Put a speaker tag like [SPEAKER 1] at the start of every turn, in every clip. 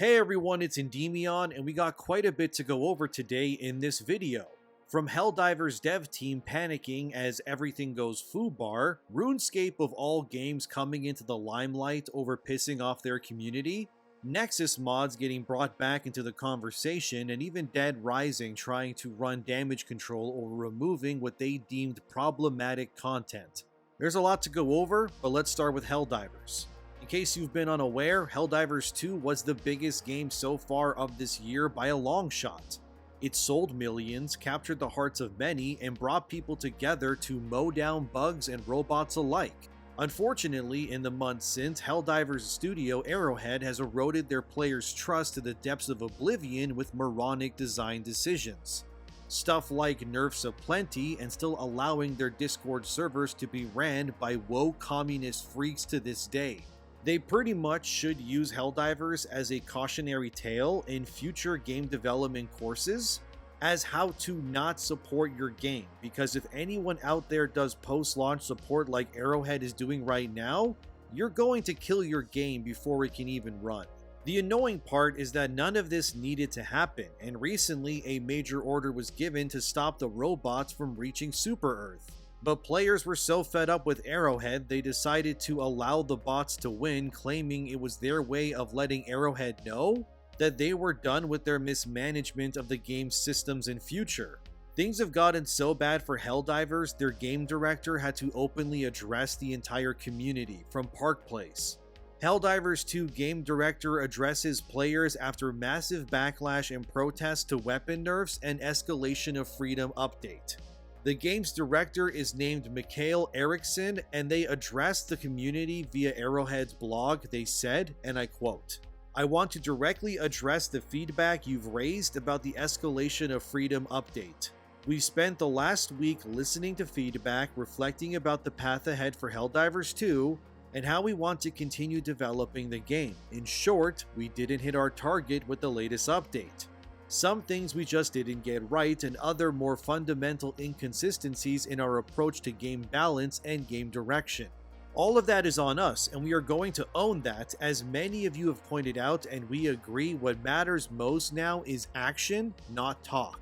[SPEAKER 1] Hey everyone, it's ENDYMION, and we got quite a bit to go over today in this video. From Helldivers dev team panicking as everything goes foobar, Runescape of all games coming into the limelight over pissing off their community, Nexus mods getting brought back into the conversation, and even Dead Rising trying to run damage control over removing what they deemed problematic content. There's a lot to go over, but let's start with Helldivers. In case you've been unaware, Helldivers 2 was the biggest game so far of this year by a long shot. It sold millions, captured the hearts of many, and brought people together to mow down bugs and robots alike. Unfortunately, in the months since, Helldivers' studio Arrowhead has eroded their players' trust to the depths of oblivion with moronic design decisions. Stuff like nerfs aplenty and still allowing their Discord servers to be ran by woke communist freaks to this day. They pretty much should use Helldivers as a cautionary tale in future game development courses as how to not support your game, because if anyone out there does post-launch support like Arrowhead is doing right now, you're going to kill your game before it can even run. The annoying part is that none of this needed to happen, and recently a major order was given to stop the robots from reaching Super Earth. But players were so fed up with Arrowhead, they decided to allow the bots to win, claiming it was their way of letting Arrowhead know that they were done with their mismanagement of the game's systems and future. Things have gotten so bad for Helldivers, their game director had to openly address the entire community from Park Place. Helldivers 2 game director addresses players after massive backlash and protest to weapon nerfs and escalation of freedom update. The game's director is named Mikhail Eriksson, and they addressed the community via Arrowhead's blog. They said, and I quote, "I want to directly address the feedback you've raised about the escalation of freedom update. We've spent the last week listening to feedback reflecting about the path ahead for Helldivers 2 and how we want to continue developing the game. In short, we didn't hit our target with the latest update. Some things we just didn't get right, and other more fundamental inconsistencies in our approach to game balance and game direction. All of that is on us, and we are going to own that, as many of you have pointed out, and we agree what matters most now is action, not talk.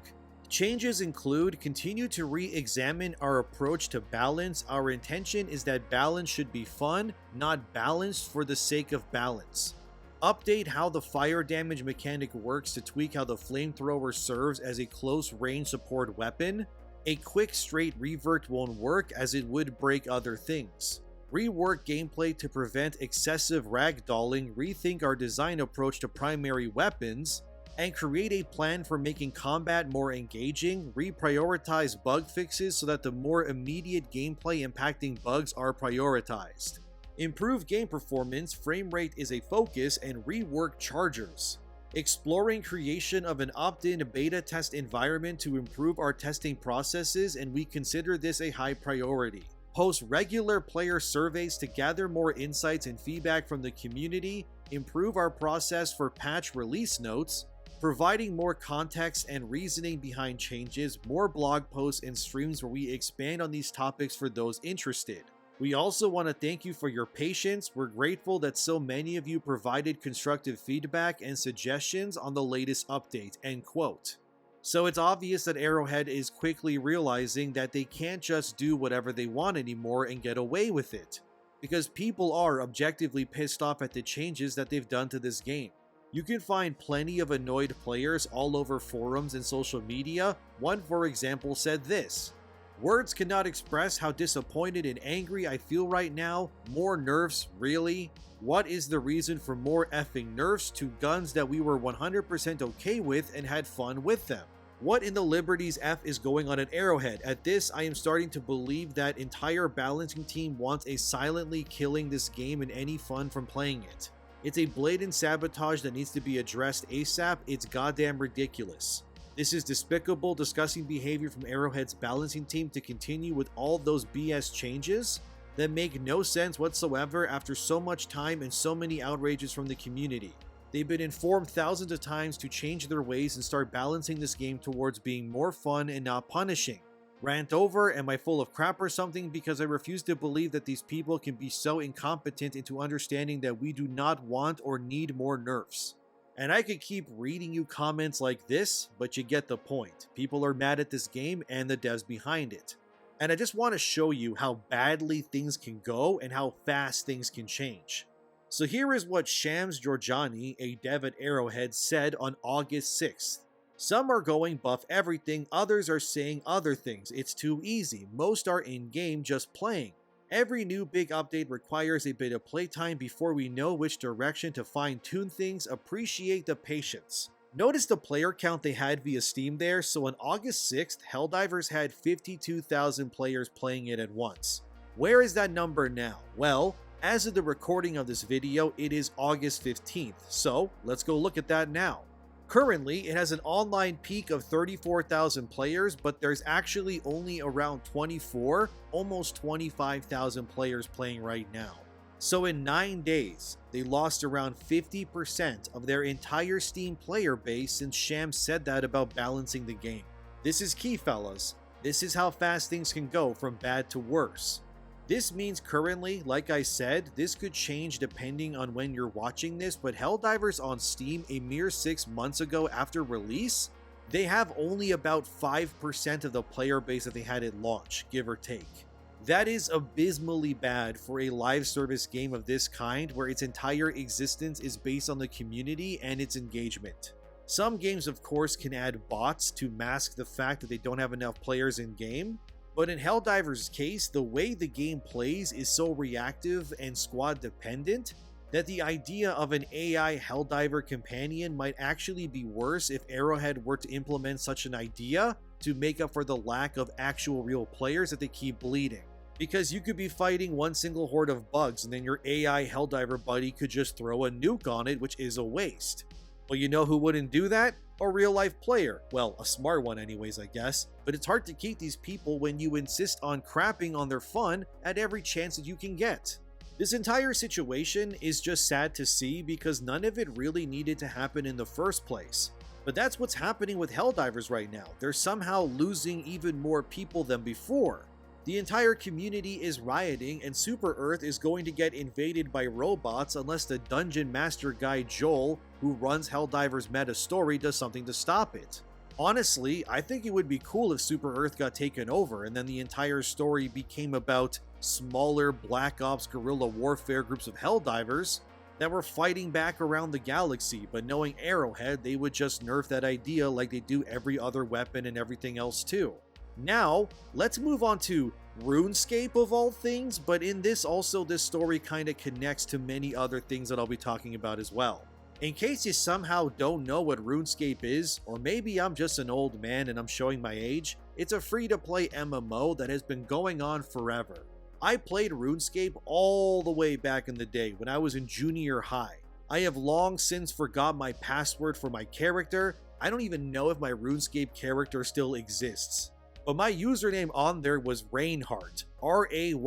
[SPEAKER 1] Changes include continue to re-examine our approach to balance. Our intention is that balance should be fun, not balanced for the sake of balance. Update how the fire damage mechanic works to tweak how the flamethrower serves as a close range support weapon. A quick straight revert won't work as it would break other things. Rework gameplay to prevent excessive ragdolling, rethink our design approach to primary weapons, and create a plan for making combat more engaging. Reprioritize bug fixes so that the more immediate gameplay impacting bugs are prioritized. Improve game performance, frame rate is a focus, and rework chargers. Exploring creation of an opt-in beta test environment to improve our testing processes, and we consider this a high priority. Post regular player surveys to gather more insights and feedback from the community. Improve our process for patch release notes, providing more context and reasoning behind changes, more blog posts and streams where we expand on these topics for those interested. We also want to thank you for your patience. We're grateful that so many of you provided constructive feedback and suggestions on the latest update." End quote. So it's obvious that Arrowhead is quickly realizing that they can't just do whatever they want anymore and get away with it, because people are objectively pissed off at the changes that they've done to this game. You can find plenty of annoyed players all over forums and social media. One, for example, said this: "Words cannot express how disappointed and angry I feel right now. More nerfs, really? What is the reason for more effing nerfs to guns that we were 100% okay with and had fun with them? What in the Liberty's F is going on at Arrowhead? At this, I am starting to believe that entire balancing team wants a silently killing this game and any fun from playing it. It's a blatant sabotage that needs to be addressed ASAP. It's goddamn ridiculous. This is despicable, disgusting behavior from Arrowhead's balancing team to continue with all those BS changes that make no sense whatsoever after so much time and so many outrages from the community. They've been informed thousands of times to change their ways and start balancing this game towards being more fun and not punishing. Rant over, am I full of crap or something? Because I refuse to believe that these people can be so incompetent into understanding that we do not want or need more nerfs. And I could keep reading you comments like this, but you get the point. People are mad at this game and the devs behind it. And I just want to show you how badly things can go and how fast things can change. So here is what Shams Georgiani, a dev at Arrowhead, said on August 6th. Some are going buff everything, others are saying other things. It's too easy. Most are in-game just playing. Every new big update requires a bit of playtime before we know which direction to fine-tune things. Appreciate the patience. Notice the player count they had via Steam there. So on August 6th, Helldivers had 52,000 players playing it at once. Where is that number now? Well, as of the recording of this video, it is August 15th. So let's go look at that now. Currently, it has an online peak of 34,000 players, but there's actually only around 24, almost 25,000 players playing right now. So in 9 days, they lost around 50% of their entire Steam player base since Shams said that about balancing the game. This is key, fellas. This is how fast things can go from bad to worse. This means currently, like I said, this could change depending on when you're watching this, but Helldivers on Steam a mere 6 months ago after release, they have only about 5% of the player base that they had at launch, give or take. That is abysmally bad for a live service game of this kind where its entire existence is based on the community and its engagement. Some games of course can add bots to mask the fact that they don't have enough players in game, but in Helldivers' case, the way the game plays is so reactive and squad dependent that the idea of an AI Helldiver companion might actually be worse if Arrowhead were to implement such an idea to make up for the lack of actual real players that they keep bleeding. Because you could be fighting one single horde of bugs and then your AI Helldiver buddy could just throw a nuke on it, which is a waste. Well, you know who wouldn't do that? A real-life player. Well, a smart one anyways, I guess. But it's hard to keep these people when you insist on crapping on their fun at every chance that you can get. This entire situation is just sad to see because none of it really needed to happen in the first place. But that's what's happening with Helldivers right now. They're somehow losing even more people than before. The entire community is rioting and Super Earth is going to get invaded by robots unless the dungeon master guy Joel, who runs Helldivers meta story, does something to stop it. Honestly, I think it would be cool if Super Earth got taken over and then the entire story became about smaller Black Ops guerrilla warfare groups of Helldivers that were fighting back around the galaxy, but knowing Arrowhead, they would just nerf that idea like they do every other weapon and everything else too. Now, let's move on to Runescape of all things, but in this also this story kind of connects to many other things that I'll be talking about as well. In case you somehow don't know what Runescape is, or maybe I'm just an old man and I'm showing my age, it's a free-to-play MMO that has been going on forever. I played Runescape all the way back in the day when I was in junior high. I have long since forgot my password for my character. I don't even know if my Runescape character still exists. But my username on there was Reinhardt, R-A-Y-N-H-A-R-T.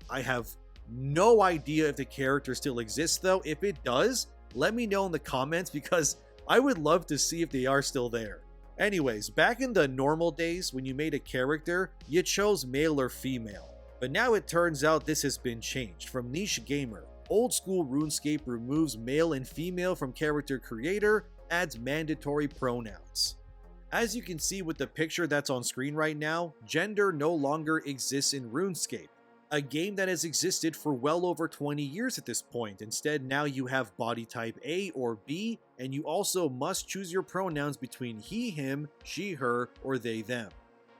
[SPEAKER 1] I have no idea if the character still exists though. If it does, let me know in the comments because I would love to see if they are still there. Anyways, back in the normal days when you made a character, you chose male or female. But now it turns out this has been changed. From Niche Gamer, old school RuneScape removes male and female from character creator, adds mandatory pronouns. As you can see with the picture that's on screen right now, gender no longer exists in RuneScape, a game that has existed for well over 20 years at this point. Instead, now you have body type A or B, and you also must choose your pronouns between he, him, she, her, or they, them.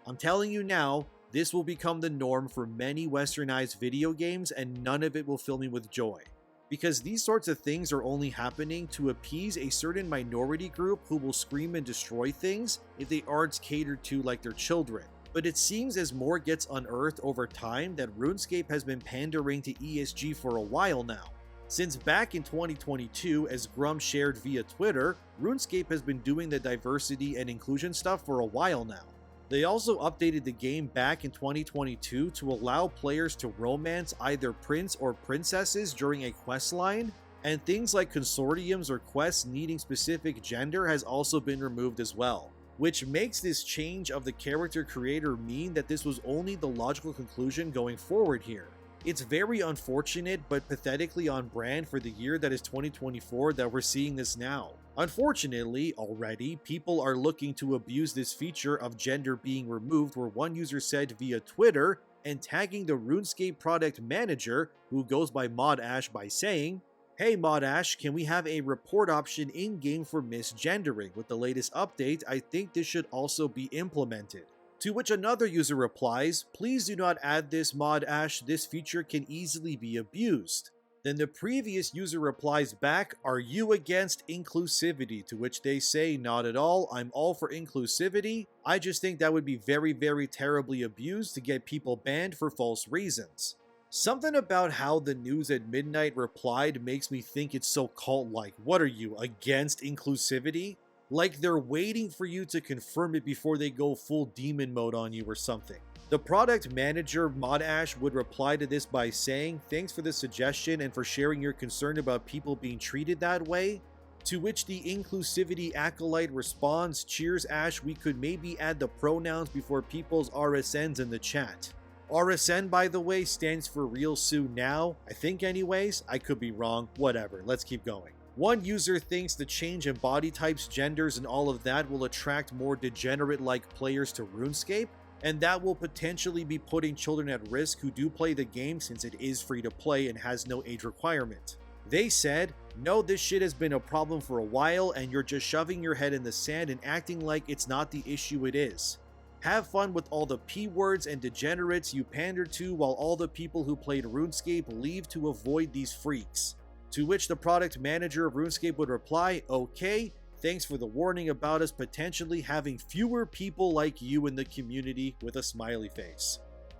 [SPEAKER 1] I'm telling you now, this will become the norm for many westernized video games, and none of it will fill me with joy. Because these sorts of things are only happening to appease a certain minority group who will scream and destroy things if they aren't catered to like their children. But it seems as more gets unearthed over time that RuneScape has been pandering to ESG for a while now. Since back in 2022, as Grum shared via Twitter, RuneScape has been doing the diversity and inclusion stuff for a while now. They also updated the game back in 2022 to allow players to romance either prince or princesses during a questline, and things like consortiums or quests needing specific gender has also been removed as well, which makes this change of the character creator mean that this was only the logical conclusion going forward here. It's very unfortunate but pathetically on brand for the year that is 2024 that we're seeing this now. Unfortunately, already, people are looking to abuse this feature of gender being removed, where one user said via Twitter and tagging the RuneScape product manager, who goes by ModAsh, by saying, "Hey ModAsh, can we have a report option in-game for misgendering? With the latest update, I think this should also be implemented." To which another user replies, "Please do not add this, ModAsh, this feature can easily be abused." Then the previous user replies back, "Are you against inclusivity?" To which they say, "Not at all, I'm all for inclusivity. I just think that would be very, very terribly abused to get people banned for false reasons." Something about how the news at midnight replied makes me think it's so cult-like. What are you, against inclusivity? Like they're waiting for you to confirm it before they go full demon mode on you or something. The product manager, ModAsh, would reply to this by saying, "Thanks for the suggestion and for sharing your concern about people being treated that way." To which the inclusivity acolyte responds, "Cheers Ash, we could maybe add the pronouns before people's RSNs in the chat." RSN, by the way, stands for real soon now, I think anyways, I could be wrong, whatever, let's keep going. One user thinks the change in body types, genders, and all of that will attract more degenerate-like players to RuneScape, and that will potentially be putting children at risk who do play the game since it is free to play and has no age requirement. They said, "No, this shit has been a problem for a while and you're just shoving your head in the sand and acting like it's not the issue it is. Have fun with all the P-words and degenerates you pander to while all the people who played RuneScape leave to avoid these freaks." To which the product manager of RuneScape would reply, "Okay, thanks for the warning about us potentially having fewer people like you in the community," with a smiley face.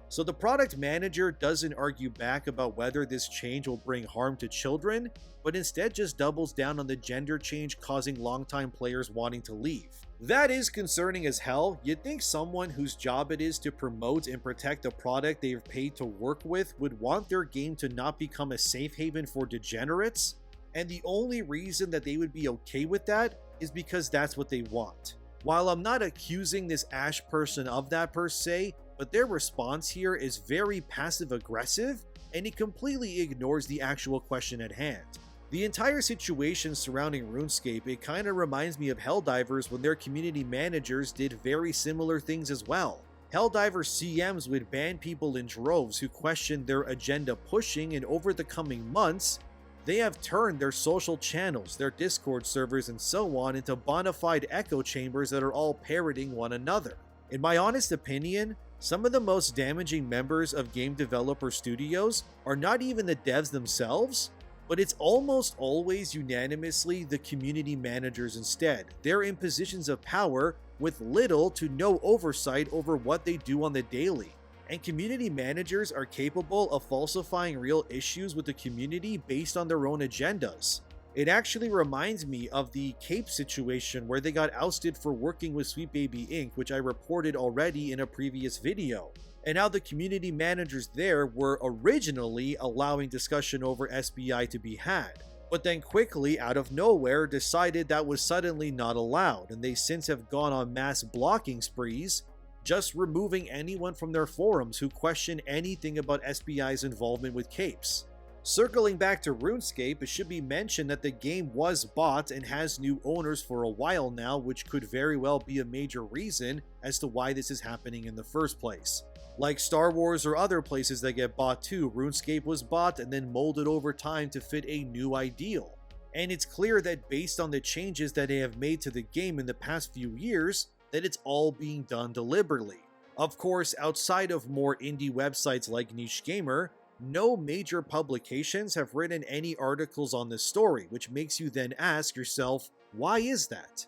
[SPEAKER 1] So the product manager doesn't argue back about whether this change will bring harm to children, but instead just doubles down on the gender change causing longtime players wanting to leave. That is concerning as hell. You'd think someone whose job it is to promote and protect the product they've paid to work with would want their game to not become a safe haven for degenerates, and the only reason that they would be okay with that is because that's what they want. While I'm not accusing this Ash person of that per se, but their response here is very passive-aggressive, and it completely ignores the actual question at hand. The entire situation surrounding RuneScape, it kinda reminds me of Helldivers when their community managers did very similar things as well. Helldivers CMs would ban people in droves who questioned their agenda pushing, and over the coming months, they have turned their social channels, their Discord servers, and so on into bona fide echo chambers that are all parroting one another. In my honest opinion, some of the most damaging members of game developer studios are not even the devs themselves, but it's almost always unanimously the community managers instead. They're in positions of power with little to no oversight over what they do on the daily. And community managers are capable of falsifying real issues with the community based on their own agendas. It actually reminds me of the Cape situation where they got ousted for working with Sweet Baby Inc., which I reported already in a previous video. And how the community managers there were originally allowing discussion over SBI to be had, but then quickly out of nowhere decided that was suddenly not allowed, and they since have gone on mass blocking sprees, just removing anyone from their forums who question anything about SBI's involvement with Capes. Circling back to RuneScape, it should be mentioned that the game was bought and has new owners for a while now, which could very well be a major reason as to why this is happening in the first place. Like Star Wars or other places that get bought too, RuneScape was bought and then molded over time to fit a new ideal. And it's clear that based on the changes that they have made to the game in the past few years, that it's all being done deliberately. Of course, outside of more indie websites like Niche Gamer, no major publications have written any articles on this story, which makes you then ask yourself, why is that?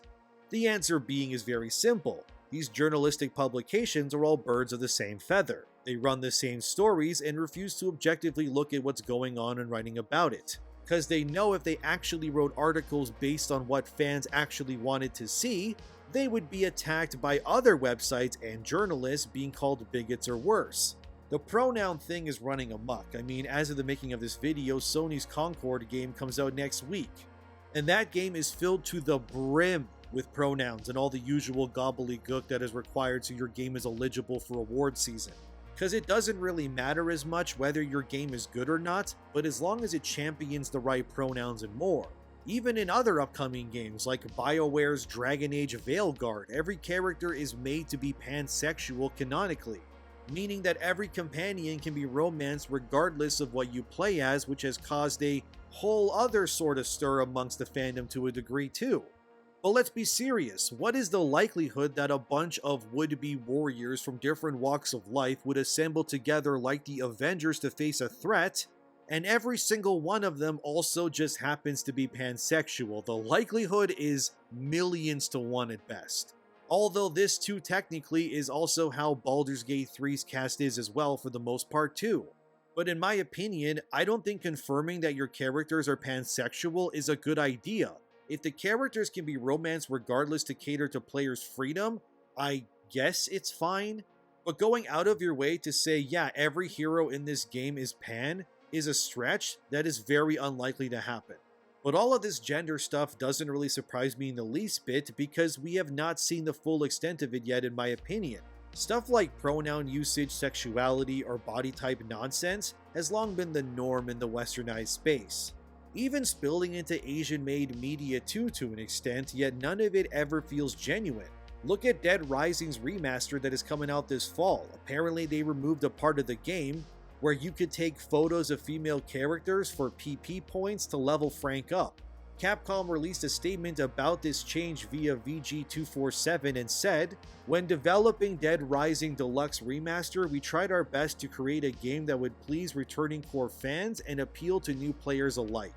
[SPEAKER 1] The answer being is very simple. These journalistic publications are all birds of the same feather. They run the same stories and refuse to objectively look at what's going on and writing about it, because they know if they actually wrote articles based on what fans actually wanted to see, they would be attacked by other websites and journalists being called bigots or worse. The pronoun thing is running amok. I mean, as of the making of this video, Sony's Concord game comes out next week, and that game is filled to the brim with pronouns and all the usual gobbledygook that is required so your game is eligible for award season. Because it doesn't really matter as much whether your game is good or not, but as long as it champions the right pronouns and more. Even in other upcoming games like BioWare's Dragon Age Veilguard, every character is made to be pansexual canonically, meaning that every companion can be romanced regardless of what you play as, which has caused a whole other sort of stir amongst the fandom to a degree too. But let's be serious, what is the likelihood that a bunch of would-be warriors from different walks of life would assemble together like the Avengers to face a threat, and every single one of them also just happens to be pansexual? The likelihood is millions to one at best. Although this too technically is also how Baldur's Gate 3's cast is as well for the most part too. But in my opinion, I don't think confirming that your characters are pansexual is a good idea. If the characters can be romanced regardless to cater to players' freedom, I guess it's fine. But going out of your way to say, yeah, every hero in this game is pan, is a stretch that is very unlikely to happen. But all of this gender stuff doesn't really surprise me in the least bit because we have not seen the full extent of it yet in my opinion. Stuff like pronoun usage, sexuality, or body type nonsense has long been the norm in the westernized space. Even spilling into Asian-made media too to an extent, yet none of it ever feels genuine. Look at Dead Rising's remaster that is coming out this fall. Apparently they removed a part of the game where you could take photos of female characters for PP points to level Frank up. Capcom released a statement about this change via VG247 and said, "When developing Dead Rising Deluxe Remaster, we tried our best to create a game that would please returning core fans and appeal to new players alike.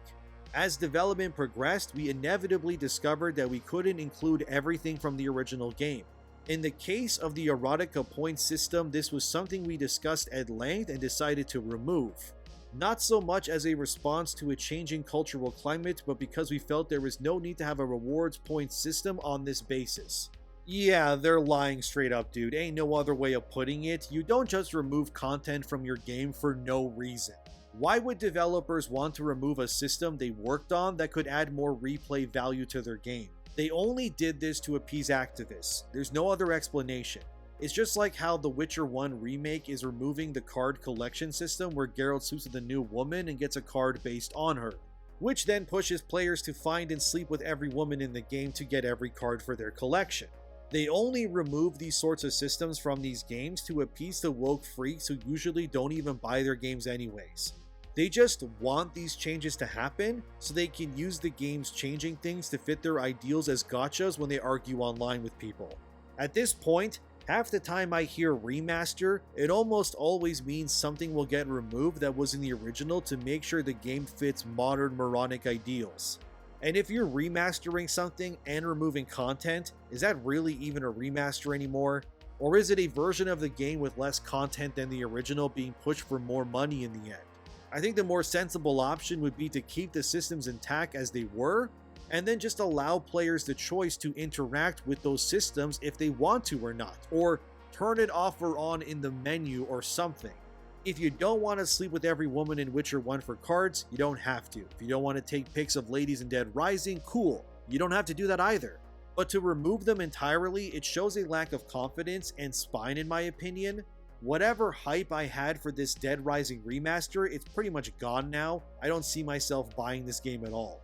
[SPEAKER 1] As development progressed, we inevitably discovered that we couldn't include everything from the original game. In the case of the erotica point system, this was something we discussed at length and decided to remove. Not so much as a response to a changing cultural climate, but because we felt there was no need to have a rewards point system on this basis." Yeah, they're lying straight up, dude. Ain't no other way of putting it. You don't just remove content from your game for no reason. Why would developers want to remove a system they worked on that could add more replay value to their game? They only did this to appease activists. There's no other explanation. It's just like how The Witcher 1 remake is removing the card collection system where Geralt suits with a new woman and gets a card based on her, which then pushes players to find and sleep with every woman in the game to get every card for their collection. They only remove these sorts of systems from these games to appease the woke freaks who usually don't even buy their games anyways. They just want these changes to happen so they can use the games changing things to fit their ideals as gotchas when they argue online with people. At this point, half the time I hear remaster, it almost always means something will get removed that was in the original to make sure the game fits modern moronic ideals. And if you're remastering something and removing content, is that really even a remaster anymore? Or is it a version of the game with less content than the original being pushed for more money in the end? I think the more sensible option would be to keep the systems intact as they were, and then just allow players the choice to interact with those systems if they want to or not, or turn it off or on in the menu or something. If you don't want to sleep with every woman in Witcher 1 for cards, you don't have to. If you don't want to take pics of ladies in Dead Rising, cool. You don't have to do that either. But to remove them entirely, it shows a lack of confidence and spine in my opinion. Whatever hype I had for this Dead Rising remaster, it's pretty much gone now. I don't see myself buying this game at all.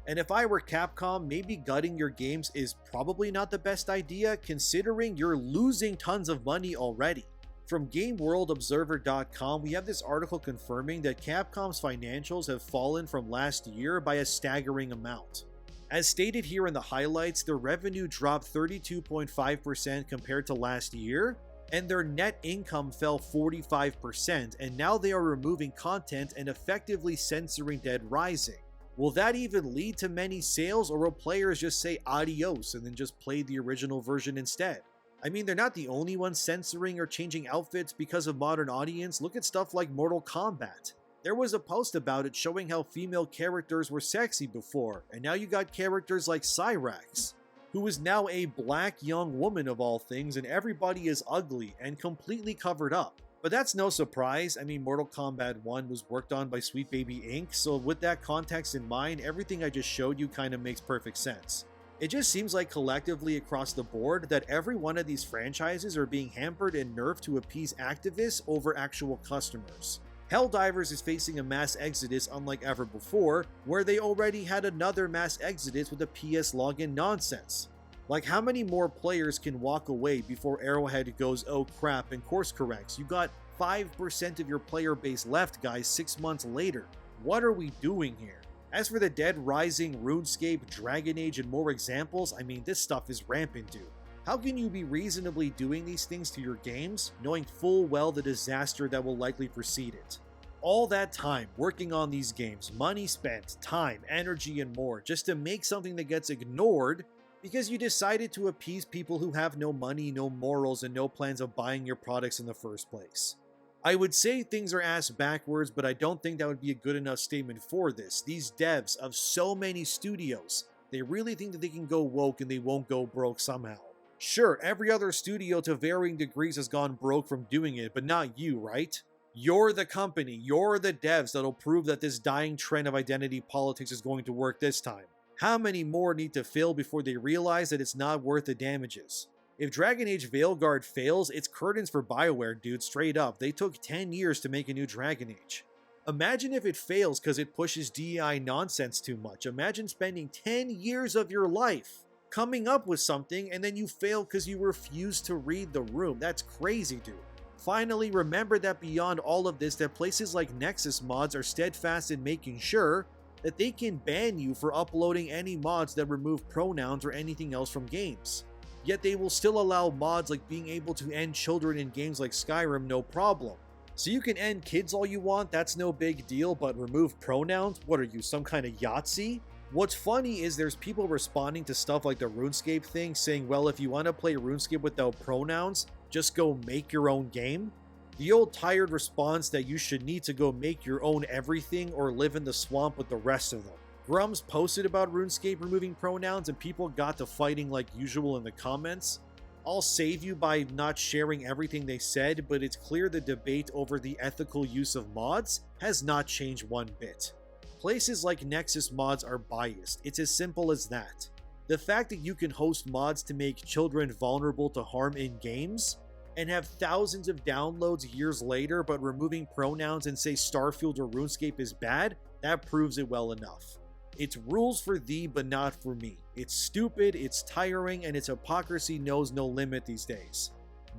[SPEAKER 1] And if I were Capcom, maybe gutting your games is probably not the best idea considering you're losing tons of money already. From GameWorldObserver.com, we have this article confirming that Capcom's financials have fallen from last year by a staggering amount. As stated here in the highlights, their revenue dropped 32.5% compared to last year, and their net income fell 45%, and now they are removing content and effectively censoring Dead Rising. Will that even lead to many sales, or will players just say adios and then just play the original version instead? I mean, they're not the only ones censoring or changing outfits because of modern audience. Look at stuff like Mortal Kombat. There was a post about it showing how female characters were sexy before, and now you got characters like Cyrax, who is now a black young woman of all things, and everybody is ugly and completely covered up. But that's no surprise. I mean, Mortal Kombat 1 was worked on by Sweet Baby Inc., so with that context in mind, everything I just showed you kind of makes perfect sense. It just seems like collectively across the board that every one of these franchises are being hampered and nerfed to appease activists over actual customers. Helldivers is facing a mass exodus unlike ever before, where they already had another mass exodus with the PS login nonsense. Like, how many more players can walk away before Arrowhead goes oh crap and course corrects? You got 5% of your player base left, guys, 6 months later. What are we doing here? As for the Dead Rising, Runescape, Dragon Age, and more examples, I mean, this stuff is rampant, dude. How can you be reasonably doing these things to your games, knowing full well the disaster that will likely precede it? All that time working on these games, money spent, time, energy, and more, just to make something that gets ignored because you decided to appease people who have no money, no morals, and no plans of buying your products in the first place. I would say things are ass backwards, but I don't think that would be a good enough statement for this. These devs of so many studios, they really think that they can go woke and they won't go broke somehow. Sure, every other studio to varying degrees has gone broke from doing it, but not you, right? You're the company, you're the devs that'll prove that this dying trend of identity politics is going to work this time. How many more need to fail before they realize that it's not worth the damages? If Dragon Age Veilguard fails, it's curtains for BioWare, dude, straight up. They took 10 years to make a new Dragon Age. Imagine if it fails because it pushes DEI nonsense too much. Imagine spending 10 years of your life coming up with something and then you fail because you refuse to read the room. That's crazy, dude. Finally, remember that beyond all of this, that places like Nexus Mods are steadfast in making sure that they can ban you for uploading any mods that remove pronouns or anything else from games. Yet they will still allow mods like being able to end children in games like Skyrim no problem. So you can end kids all you want, that's no big deal, but remove pronouns? What are you, some kind of Yahtzee? What's funny is there's people responding to stuff like the Runescape thing saying, well, if you want to play Runescape without pronouns, just go make your own game. The old tired response that you should need to go make your own everything or live in the swamp with the rest of them. Grums posted about RuneScape removing pronouns and people got to fighting like usual in the comments. I'll save you by not sharing everything they said, but it's clear the debate over the ethical use of mods has not changed one bit. Places like Nexus Mods are biased, it's as simple as that. The fact that you can host mods to make children vulnerable to harm in games, and have thousands of downloads years later, but removing pronouns and say Starfield or RuneScape is bad, that proves it well enough. It's rules for thee, but not for me. It's stupid, it's tiring, and its hypocrisy knows no limit these days.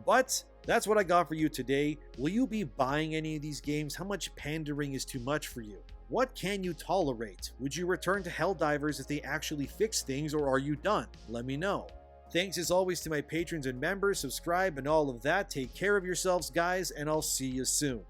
[SPEAKER 1] But that's what I got for you today. Will you be buying any of these games? How much pandering is too much for you? What can you tolerate? Would you return to Helldivers if they actually fix things, or are you done? Let me know. Thanks as always to my patrons and members, subscribe and all of that. Take care of yourselves, guys, and I'll see you soon.